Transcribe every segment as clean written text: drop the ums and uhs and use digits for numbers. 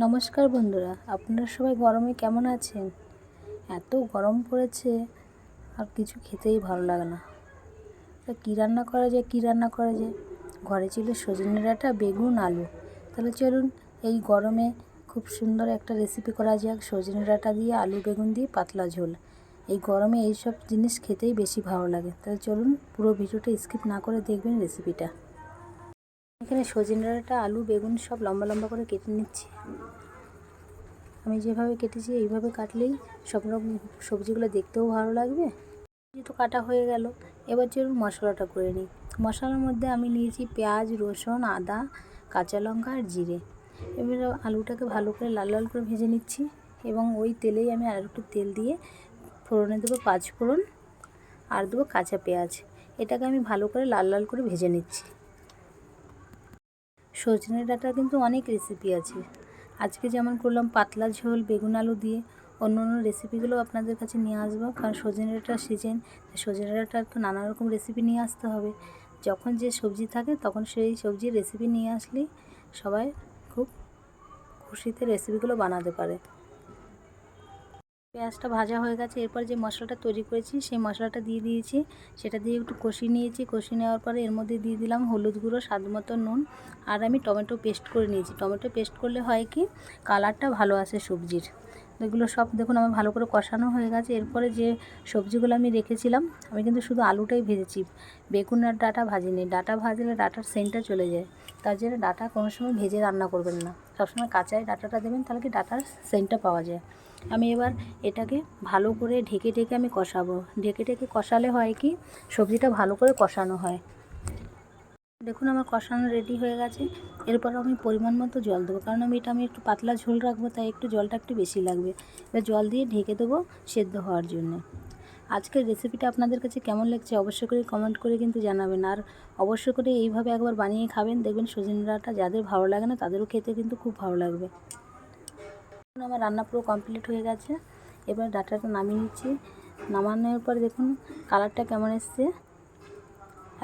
নমস্কার বন্ধুরা, আপনারা সবাই গরমে কেমন আছেন? এত গরম পড়েছে আর কিছু খেতেই ভালো লাগে না। তা কী রান্না করা যায়? ঘরে ছিল সজনে ডাঁটা, বেগুন, আলু। তাহলে চলুন এই গরমে খুব সুন্দর একটা রেসিপি করা যাক। সজনে ডাঁটা দিয়ে আলু বেগুন দিয়ে পাতলা ঝোল। এই গরমে এইসব জিনিস খেতেই বেশি ভালো লাগে। তাহলে চলুন পুরো ভিডিওটা স্কিপ না করে দেখবেন রেসিপিটা। এখানে সজনে ডাঁটা, আলু, বেগুন সব লম্বা লম্বা করে কেটে নিচ্ছি। আমি যেভাবে কেটেছি এইভাবে কাটলেই সব রকম সবজিগুলো দেখতেও ভালো লাগবে। যেহেতু কাটা হয়ে গেল, এবার চলুন মশলাটা করে নিই। মশলার মধ্যে আমি নিয়েছি পেঁয়াজ, রসুন, আদা, কাঁচা লঙ্কা আর জিরে। এবার আলুটাকে ভালো করে লাল লাল করে ভেজে নিচ্ছি এবং ওই তেলেই আমি আর একটু তেল দিয়ে ফোড়নে দেবো 5 ফোড়ন আর দেবো কাঁচা পেঁয়াজ। এটাকে আমি ভালো করে লাল লাল করে ভেজে নিচ্ছি। সজনে ডাঁটার কিন্তু অনেক রেসিপি আছে। আজকে যেমন করলাম পাতলা ঝোল বেগুন আলু দিয়ে, অন্য অন্য রেসিপিগুলো আপনাদের কাছে নিয়ে আসবো। কারণ সজনে ডাঁটার সিজন, সজনে ডাঁটার তো নানা রকম রেসিপি নিয়ে আসতে হবে। যখন যে সবজি থাকে তখন সেই সবজির রেসিপি নিয়ে আসলেই সবাই খুব খুশিতে রেসিপিগুলো বানাতে পারে। পেঁয়াজটা ভাজা হয়ে গেছে, এরপর যে মশলাটা তৈরি করেছি সেই মশলাটা দিয়ে দিয়েছি। সেটা দিয়ে একটু কষিয়ে নিয়েছি। কষিয়ে নেওয়ার পরে এর মধ্যে দিয়ে দিলাম হলুদ গুঁড়ো, স্বাদ মতো নুন, আর আমি টমেটো পেস্ট করে নিয়েছি। টমেটো পেস্ট করলে হয় কি, কালারটা ভালো আসে সবজির। এগুলো সব দেখুন আমার ভালো করে কষানো হয়ে গেছে। এরপরে যে সবজিগুলো আমি রেখেছিলাম, আমি কিন্তু শুধু আলুটাই ভেজেছি, বেগুন আর ডাঁটা ভাজিনি। ডাঁটা ভাজলে ডাঁটার সেন্টটা চলে যায়। তার জন্য ডাঁটা কোনো সময় ভেজে রান্না করবেন না, সবসময় কাঁচাই ডাঁটাটা দেবেন, তাহলে কি ডাঁটার সেন্টটা পাওয়া যায়। আমি এবার এটাকে ভালো করে ঢেকে আমি কষাবো। ঢেকে কষালে হয় কি, সবজিটা ভালো করে কষানো হয়। দেখুন আমার কষানো রেডি হয়ে গেছে। এরপর আমি পরিমাণ মতো জল দেবো, কারণ আমি একটু পাতলা ঝোল রাখবো, তাই জলটা একটু বেশি লাগবে। এবার জল দিয়ে ঢেকে দেবো সেদ্ধ হওয়ার জন্য। আজকের রেসিপিটা আপনাদের কাছে কেমন লাগছে অবশ্যই করে কমেন্ট করে কিন্তু জানাবেন। আর অবশ্যই করে এইভাবে একবার বানিয়ে খাবেন, দেখবেন সজনে ডাঁটা যাদের ভালো লাগে না তাদেরও খেতে কিন্তু খুব ভালো লাগবে। আমার রান্না পুরো কমপ্লিট হয়ে গেছে। এবার ডাঁটাটা নামিয়ে নিচ্ছি। নামানোর পর দেখুন কালারটা কেমন এসছে।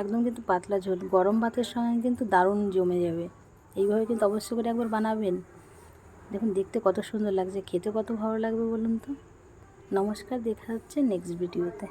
একদম কিন্তু পাতলা ঝোল, গরম ভাতের সঙ্গে কিন্তু দারুণ জমে যাবে। এইভাবে কিন্তু অবশ্যই করে একবার বানাবেন। দেখুন দেখতে কত সুন্দর লাগছে, খেতে কত ভালো লাগবে বলুন তো। নমস্কার, দেখা হচ্ছে নেক্সট ভিডিওতে।